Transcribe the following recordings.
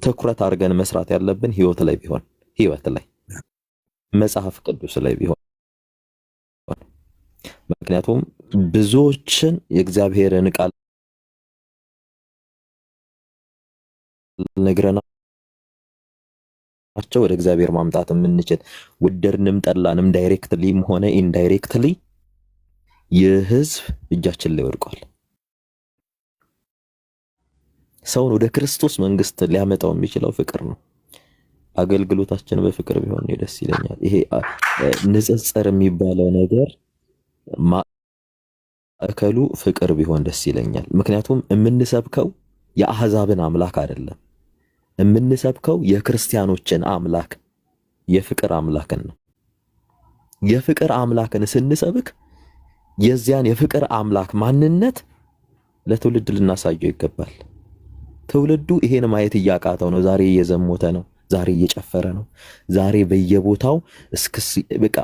ትኩረት አድርገን መስራት ያለብን ህይወት ላይ መጽሐፍ ቅዱስ ላይ ቢሆን ምክንያቱም ብዙዎችን የእግዚአብሔርን ቃል ነግረናቸው ወደ እግዚአብሔር ማምጣት የምንችል ወደድንም ጠላንም ዳይሬክትሊም ሆነ ኢንዳይሬክትሊ የህዝብ እጃችን ላይ ወድቋል። ሰውን ወደ ክርስቶስ መንግስት ሊያመጣው የሚችለው ፍቅር ነው። አገልግሎታችን በፍቅር ቢሆን ደስ ይለኛል። ይሄ ንጽጽር የሚባለው ነገር ማዕከሉ ፍቅር ቢሆን ደስ ይለኛል። ምክንያቱም የምንሰብከው የአህዛብን አምላክ አይደለም፣ የምንሰብከው የክርስቲያኖችን አምላክ የፍቅር አምላክን ነው። የፍቅር አምላክን ስንሰብክ የዚያን የፍቅር አምላክ ማንነት ለትውልድ ልናሳየው ይገባል። ትውልዱ ይሄን ማየት እያቃተው ነው። ዛሬ እየዘሞተ ነው። ዛሬ እየጨፈረ ነው። ዛሬ በየቦታው በቃ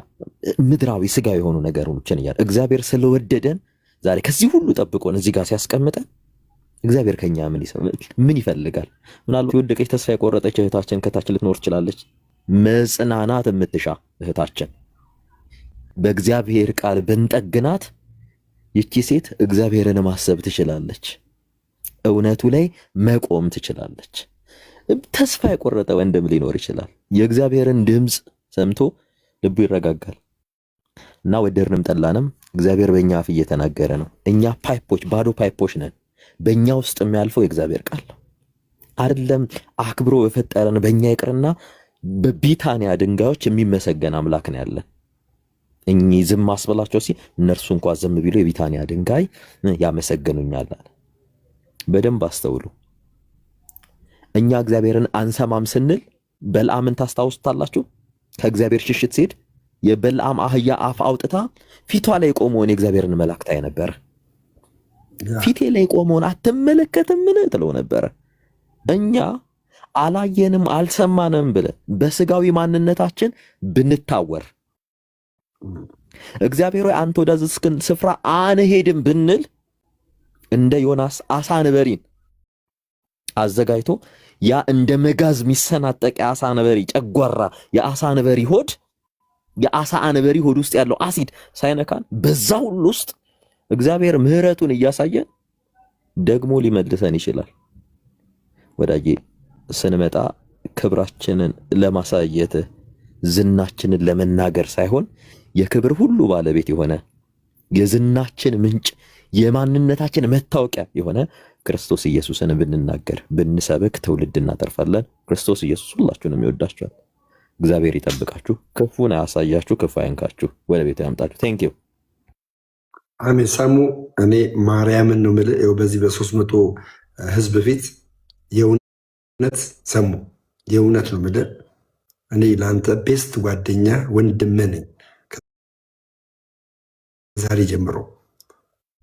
ምድራዊ ስጋዊ የሆኑ ነገሮችን እያለ እግዚአብሔር ስለወደደን ዛሬ ከዚህ ሁሉ ጠብቆን እዚህ ጋር ሲያስቀምጠን እግዚአብሔር ከኛ ምን ይፈልጋል? ምናልባት የወደቀች ተስፋ የቆረጠች እህታችን ከታች ልትኖር ትችላለች። መጽናናት የምትሻ እህታችን በእግዚአብሔር ቃል ብንጠግናት ይቺ ሴት እግዚአብሔርን ማሰብ ትችላለች። እውነቱ ላይ መቆም ትችላለች። ተስፋ የቆረጠ ወንድም ሊኖር ይችላል። የእግዚአብሔርን ድምጽ ሰምቶ ልቡ ይረጋጋል። እና ወደድንም ጠላንም እግዚአብሔር በእኛ አፍ እየተናገረ ነው። እኛ ባዶ ፓይፖች ነን። በእኛ ውስጥ የሚያልፈው የእግዚአብሔር ቃል ነው። አይደለም አክብሮ በፈጠረን በእኛ ይቅርና በቢታንያ ድንጋዮች የሚመሰገን አምላክ ነው ያለን። እኚህ ዝም አስበላቸው እነርሱ እንኳን ዝም ቢሉ የቢታንያ ድንጋይ ያመሰግኑኛል አለ። በደንብ አስተውሉ። እኛ እግዚአብሔርን አንሰማም ስንል በልዓምን ታስታውሱታላችሁ? ከእግዚአብሔር ሽሽት ሲሄድ የበልዓም አህያ አፍ አውጥታ ፊቷ ላይ ቆመውን የእግዚአብሔርን መልአክ ታይ ነበር። ፊቴ ላይ ቆመውን አትመለከትም ምን ትለው ነበር። እኛ አላየንም አልሰማንም ብለን በስጋዊ ማንነታችን ብንታወር እግዚአብሔር ሆይ አንተ ወዳዘዝከን ስፍራ አንሄድም ብንል እንደ ዮናስ አሳ አንበሪን አዘጋጅቶ ያ እንደ መጋዝ ሚሰናጠቅ የአሳ አንበሪ ጨጓራ የአሳ አንበሪ ሆድ የአሳ አንበሪ ሆድ ውስጥ ያለው አሲድ ሳይነካን በዛ ሁሉ ውስጥ እግዚአብሔር ምህረቱን እያሳየን ደግሞ ሊመልሰን ይችላል። ወዳጄ ስንመጣ ክብራችንን ለማሳየት ዝናችንን ለመናገር ሳይሆን የክብር ሁሉ ባለቤት የሆነ የዝናችን ምንጭ የማንነታችን መታወቂያ የሆነ ክርስቶስ ኢየሱስን ብንናገር ብንሰብክ ትውልድ እናተርፋለን። ክርስቶስ ኢየሱስ ሁላችሁንም ይወዳችኋል። እግዚአብሔር ይጠብቃችሁ፣ ክፉን አያሳያችሁ፣ ክፉ አይንካችሁ፣ ወደ ቤቱ ያምጣችሁ። ቴንክ ዩ አሜን። ሳሙ እኔ ማርያምን ነው የምልህ። ይኸው በዚህ በ300 ህዝብ ፊት የእውነት ሰሙ የእውነት ነው የምልህ። እኔ ለአንተ ቤስት ጓደኛ ወንድምህ ነኝ። ዛሬ ጀምሮ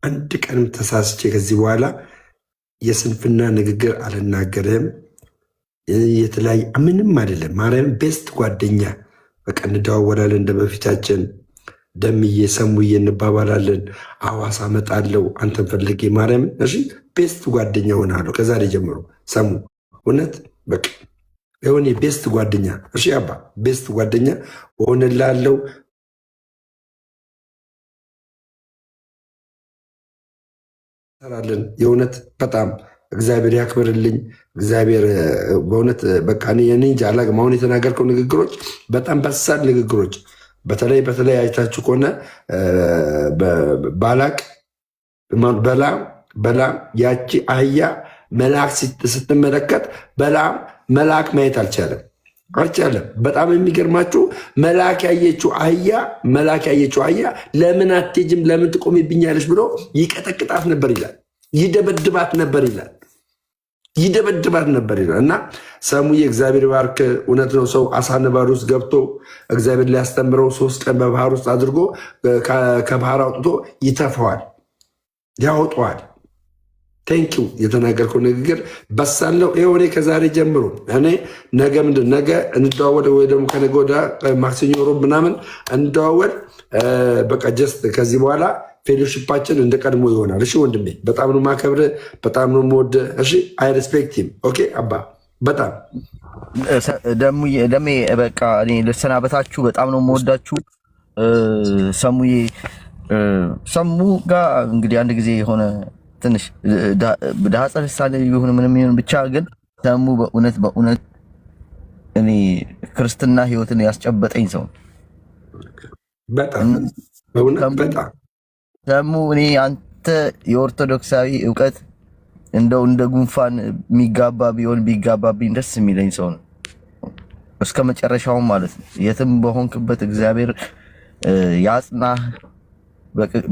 አንድ ቀንም ተሳስቼ ከዚህ በኋላ የስንፍና ንግግር አልናገርህም። የተለያየ ምንም አይደለም። ማርያም ቤስት ጓደኛ በቃ እንደዋወላለን፣ እንደ በፊታችን ደምዬ ሰሙዬ እንባባላለን። አዋሳ እመጣለሁ አንተን ፈልጌ ማርያም እሺ፣ ቤስት ጓደኛ ሆናለሁ ከዛሬ ጀምሮ ሰሙ። እውነት በቃ የሆነ ቤስት ጓደኛ እሺ፣ አባ ቤስት ጓደኛ ሆንላለሁ። ሰራለን የእውነት በጣም እግዚአብሔር ያክብርልኝ። እግዚአብሔር በእውነት በቃ እኔ እንጃ አላውቅም። አሁን የተናገርከው ንግግሮች በጣም በሳል ንግግሮች፣ በተለይ አይታችሁ ከሆነ በላም ያቺ አህያ መልአክ ስትመለከት በላም መልአክ ማየት አልቻለም። በጣም የሚገርማችሁ መልአክ ያየችው አህያ ለምን አትሄጂም ለምን ትቆሚብኛለች ብሎ ይቀጠቅጣት ነበር ይላል። ይደበድባት ነበር ይላል። እና ሰሙዬ እግዚአብሔር ባርክ። እውነት ነው። ሰው አሳ ነባሪ ውስጥ ገብቶ እግዚአብሔር ሊያስተምረው 3 ቀን በባህር ውስጥ አድርጎ ከባህር አውጥቶ ይተፈዋል፣ ያወጣዋል። ቴንኪው የተናገርከው ንግግር በሳለው። ይኸው እኔ ከዛሬ ጀምሮ እኔ ነገ እንደዋወል ወይ ደግሞ ከነገ ወዲያ ማክሰኞ ሮብ ምናምን እንደዋወል በቃ ጀስት ከዚህ በኋላ ፌሎሺፓችን እንደ ቀድሞ ይሆናል። እሺ ወንድሜ፣ በጣም ነው ማከብር፣ በጣም ነው የምወድ። እሺ አይ ሪስፔክት ሂም። ኦኬ አባ በጣም ደሜ በቃ እኔ ልሰናበታችሁ። በጣም ነው የምወዳችሁ። ሰሙዬ ሰሙ ጋር እንግዲህ አንድ ጊዜ የሆነ ትንሽ ዳጸ ልሳኔ ይሁን ምንም ይሁን ብቻ ግን ሰሙ በእውነት እኔ ክርስትና ህይወትን ያስጨበጠኝ ሰው በጣም በጣም ሰሙ እኔ አንተ የኦርቶዶክሳዊ እውቀት እንደው እንደ ጉንፋን የሚጋባ ቢሆን ቢጋባብኝ ደስ የሚለኝ ሰው ነው እስከ መጨረሻው ማለት ነው። የትም በሆንክበት እግዚአብሔር ያጽናህ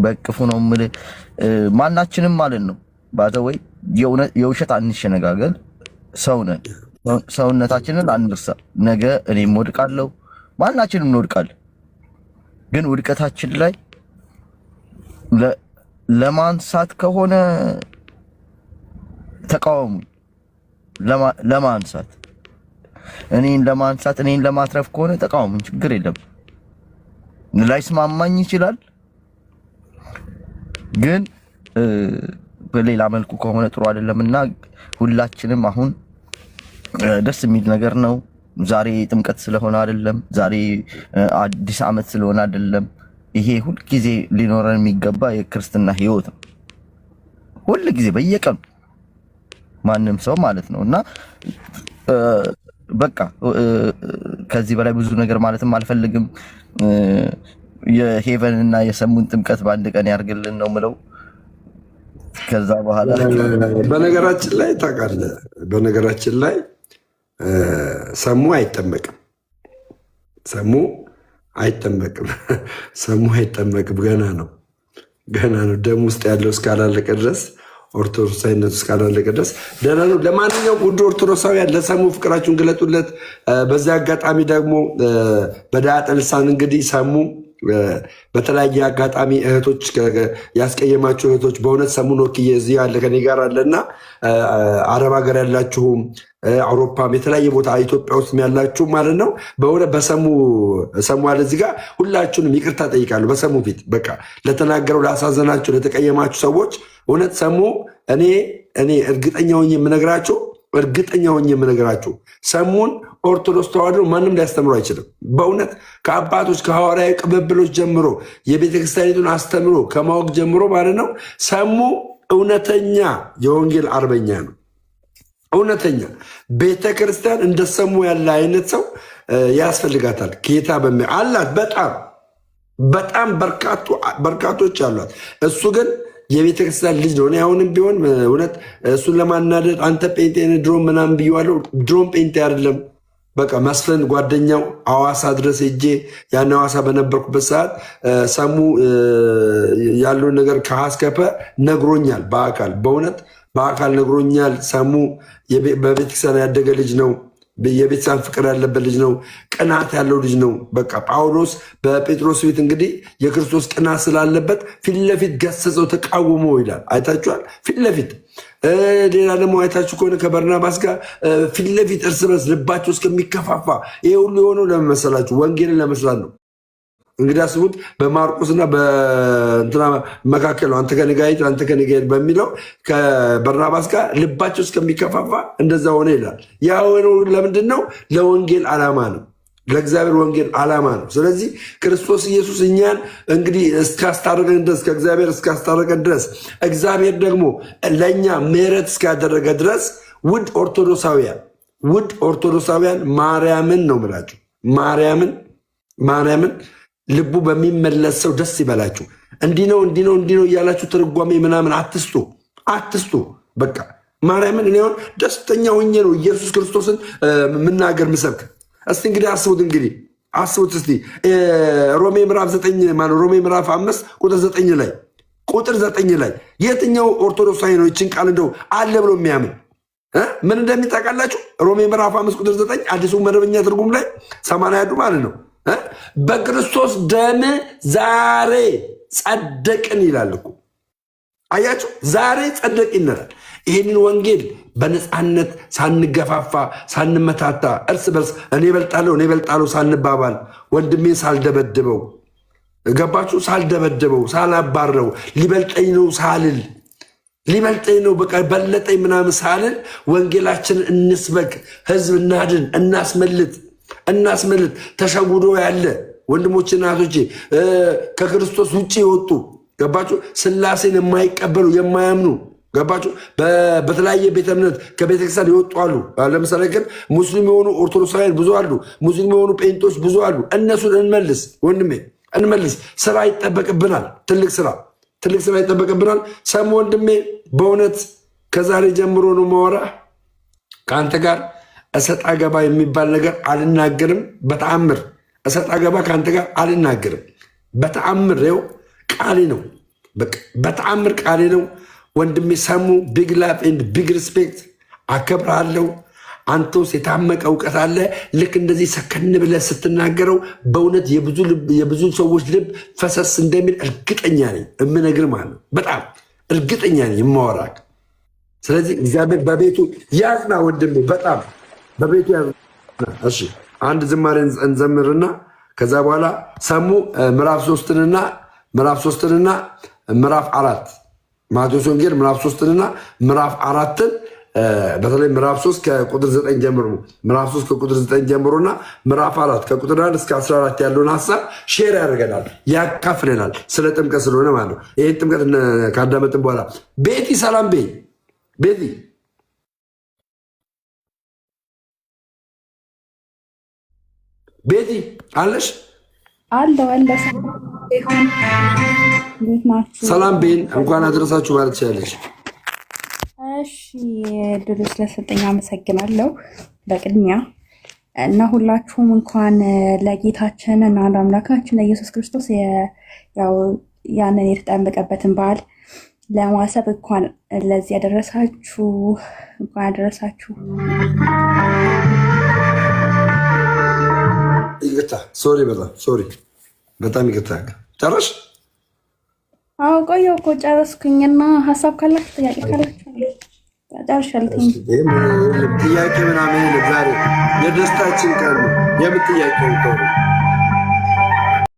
በቅፉ ነው የምልህ። ማናችንም ማለት ነው ባዘወይ የውሸት አንሸነጋገል። ሰው ነን፣ ሰውነታችንን አንርሳ። ነገ እኔም ወድቃለሁ፣ ማናችንም እንወድቃለን። ግን ውድቀታችን ላይ ለማንሳት ከሆነ ተቃወሙ። ለማንሳት እኔን ለማትረፍ ከሆነ ተቃወሙኝ፣ ችግር የለም። ላይስማማኝ ይችላል፣ ግን በሌላ መልኩ ከሆነ ጥሩ አይደለምና ሁላችንም አሁን ደስ የሚል ነገር ነው። ዛሬ ጥምቀት ስለሆነ አይደለም፣ ዛሬ አዲስ ዓመት ስለሆነ አይደለም። ይሄ ሁልጊዜ ሊኖረን የሚገባ የክርስትና ህይወት ነው። ሁልጊዜ በየቀኑ ማንም ሰው ማለት ነው እና በቃ ከዚህ በላይ ብዙ ነገር ማለትም አልፈልግም። የሄቨን እና የሰሙን ጥምቀት በአንድ ቀን ያርግልን ነው ምለው። ከዛ በኋላ በነገራችን ላይ ታውቃለህ፣ በነገራችን ላይ ሰሙ አይጠመቅም። ሰሙ አይጠመቅም። ሰሙ አይጠመቅም። ገና ነው፣ ገና ነው። ደም ውስጥ ያለው እስካላለቀ ድረስ ኦርቶዶክሳዊነቱ እስካላለቀ ድረስ ደህና ነው። ለማንኛውም ውድ ኦርቶዶክሳውያን ለሰሙ ፍቅራችሁን ግለጡለት። በዚህ አጋጣሚ ደግሞ በዳጠ ልሳን እንግዲህ ሰሙ በተለያየ አጋጣሚ እህቶች ያስቀየማችሁ እህቶች በእውነት ሰሙን ወክዬ እዚህ ያለ ከኔ ጋር አለና አረብ ሀገር ያላችሁም አውሮፓም የተለያየ ቦታ ኢትዮጵያ ውስጥ ያላችሁ ማለት ነው በእውነት ሰሙ አለ እዚህ ጋር ሁላችሁንም ይቅርታ ጠይቃለሁ በሰሙ ፊት። በቃ ለተናገረው ላሳዘናችሁ፣ ለተቀየማችሁ ሰዎች እውነት ሰሙ እኔ እርግጠኛ ሆኜ የምነግራችሁ ሰሙን ኦርቶዶክስ ተዋሕዶ ማንም ሊያስተምሮ አይችልም። በእውነት ከአባቶች ከሐዋርያዊ ቅብብሎች ጀምሮ የቤተክርስቲያኒቱን አስተምሮ ከማወቅ ጀምሮ ማለት ነው ሰሙ እውነተኛ የወንጌል አርበኛ ነው። እውነተኛ ቤተክርስቲያን እንደሰሙ ያለ አይነት ሰው ያስፈልጋታል። ጌታ አላት። በጣም በርካቶች አሏት። እሱ ግን የቤተክርስቲያን ልጅ ነው። እኔ አሁንም ቢሆን እውነት እሱን ለማናደድ አንተ ጴንጤ ነህ ድሮም ምናምን ብዬዋለሁ። ድሮም ጴንጤ አይደለም። በቃ መስፍን ጓደኛው ሐዋሳ ድረስ ሄጄ ያን ሐዋሳ በነበርኩበት ሰዓት ሰሙ ያለውን ነገር ከሀስከፈ ነግሮኛል። በአካል ነግሮኛል። ሰሙ በቤተክርስቲያን ያደገ ልጅ ነው። የቤተሰብ ፍቅር ያለበት ልጅ ነው። ቅናት ያለው ልጅ ነው። በቃ ጳውሎስ በጴጥሮስ ቤት እንግዲህ የክርስቶስ ቅናት ስላለበት ፊት ለፊት ገሰጸው፣ ተቃውሞ ይላል። አይታችኋል። ፊት ለፊት ሌላ ደግሞ አይታችሁ ከሆነ ከበርናባስ ጋር ፊት ለፊት እርስ በርስ ልባቸው እስከሚከፋፋ። ይሄ ሁሉ የሆነው ለምን መሰላችሁ? ወንጌልን ለመስራት ነው። እንግዲህ አስቡት፣ በማርቆስና በእንትና መካከል ነው አንተ ከእኔ ጋር ሂድ አንተ ከእኔ ጋር ሂድ በሚለው ከበርናባስ ጋር ልባቸው እስከሚከፋፋ እንደዛ ሆነ ይላል። ያ ሆነው ለምንድን ነው? ለወንጌል ዓላማ ነው። ለእግዚአብሔር ወንጌል ዓላማ ነው። ስለዚህ ክርስቶስ ኢየሱስ እኛን እንግዲህ እስካስታረቀን ድረስ ከእግዚአብሔር እስካስታረቀን ድረስ እግዚአብሔር ደግሞ ለእኛ ምሕረት እስካደረገ ድረስ ውድ ኦርቶዶክሳውያን ማርያምን ነው የምላችሁ፣ ማርያምን ልቡ በሚመለስ ሰው ደስ ይበላችሁ። እንዲህ ነው እያላችሁ ትርጓሜ ምናምን አትስጡ። በቃ ማርያምን እኔ አሁን ደስተኛ ሆኜ ነው ኢየሱስ ክርስቶስን ምናገር ምሰብክ። እስቲ እንግዲህ አስቡት እስቲ ሮሜ ምዕራፍ 9 ሮሜ ምዕራፍ 5 ቁጥር 9 ላይ የትኛው ኦርቶዶክሳዊ ነው ይችን ቃል እንደው አለ ብሎ የሚያምን ምን እንደሚጠቃላችሁ? ሮሜ ምዕራፍ 5 ቁጥር 9 አዲሱ መደበኛ ትርጉም ላይ 81 ማለት ነው። በክርስቶስ ደም ዛሬ ጸደቅን ይላል እኮ። አያችሁ፣ ዛሬ ጸደቅን ይላል። ይህንን ወንጌል በነፃነት ሳንገፋፋ ሳንመታታ እርስ በርስ እኔ እበልጣለሁ ሳንባባል ወንድሜን ሳልደበድበው፣ ገባችሁ? ሳልደበድበው ሳላባረው ሊበልጠኝ ነው ሳልል ሊበልጠኝ ነው በቃ በለጠኝ ምናምን ሳልን ወንጌላችንን እንስበክ፣ ህዝብ እናድን፣ እናስመልጥ። ተሸውዶ ያለ ወንድሞችና እህቶቼ ከክርስቶስ ውጭ የወጡ ገባችሁ? ስላሴን የማይቀበሉ የማያምኑ ገባችሁ? በተለያየ ቤተ እምነት ከቤተክርስቲያን ይወጡ አሉ። ለምሳሌ ግን ሙስሊም የሆኑ ኦርቶዶክሳውያን ብዙ አሉ። ሙስሊም የሆኑ ጴንጦች ብዙ አሉ። እነሱን እንመልስ ወንድሜ፣ እንመልስ። ስራ ይጠበቅብናል። ትልቅ ስራ ይጠበቅብናል። ሰም ወንድሜ፣ በእውነት ከዛሬ ጀምሮ ነው ማወራ ከአንተ ጋር እሰጥ አገባ የሚባል ነገር አልናገርም። በተአምር እሰጥ አገባ ከአንተ ጋር አልናገርም። በተአምር ው ቃሌ ነው። በተአምር ቃሌ ነው ወንድሜ። ሰሙ ቢግ ላቭ ኤንድ ቢግ ሪስፔክት፣ አከብርሃለሁ። አንተ ውስጥ የታመቀ እውቀት አለ። ልክ እንደዚህ ሰከን ብለህ ስትናገረው በእውነት የብዙ ሰዎች ልብ ፈሰስ እንደሚል እርግጠኛ ነኝ። የምነግር ማለት ነው። በጣም እርግጠኛ ነኝ የማወራህ። ስለዚህ እግዚአብሔር በቤቱ ያዝና ወንድሜ፣ በጣም በቤቱ ያዝና። እሺ አንድ ዝማሬ እንዘምርና ከዛ በኋላ ሰሙ ምዕራፍ 3ና ምዕራፍ 4 ማቴዎስ ወንጌል ምዕራፍ 3ና ምዕራፍ 4 በተለይ ምዕራፍ 3 ከቁጥር 9 ጀምሮ ምዕራፍ 3 ከቁጥር 9 ጀምሮና ምዕራፍ 4 ከቁጥር 1 እስከ 14 ያለውን ሐሳብ ሼር ያደርገናል፣ ያካፍለናል። ስለ ጥምቀት ስለሆነ ማለት ነው። ይሄን ጥምቀት ካዳመጥን በኋላ ቤቲ ሰላም በይ። ቤቲ አለሽ? ሰላም ቤን እንኳን አደረሳችሁ ማለት ትችላለች። እሺ ድሉ ስለሰጠኝ አመሰግናለሁ በቅድሚያ እና ሁላችሁም እንኳን ለጌታችን እና ለአምላካችን ለኢየሱስ ክርስቶስ ያው ያንን የተጠመቀበትን በዓል ለማሰብ እንኳን ለዚህ ያደረሳችሁ። እንኳን አደረሳችሁ። ይቅርታ፣ በጣም ይቅርታ። ጨረሽ? አዎ ቆየሁ እኮ ጨረስኩኝና ሀሳብ ካላችሁ ጥያቄ ካላችሁ ጨርሻለሁ። ጥያቄ ምናምን ዛሬ የደስታችን ቀን ነው። የምን ጥያቄ ነው?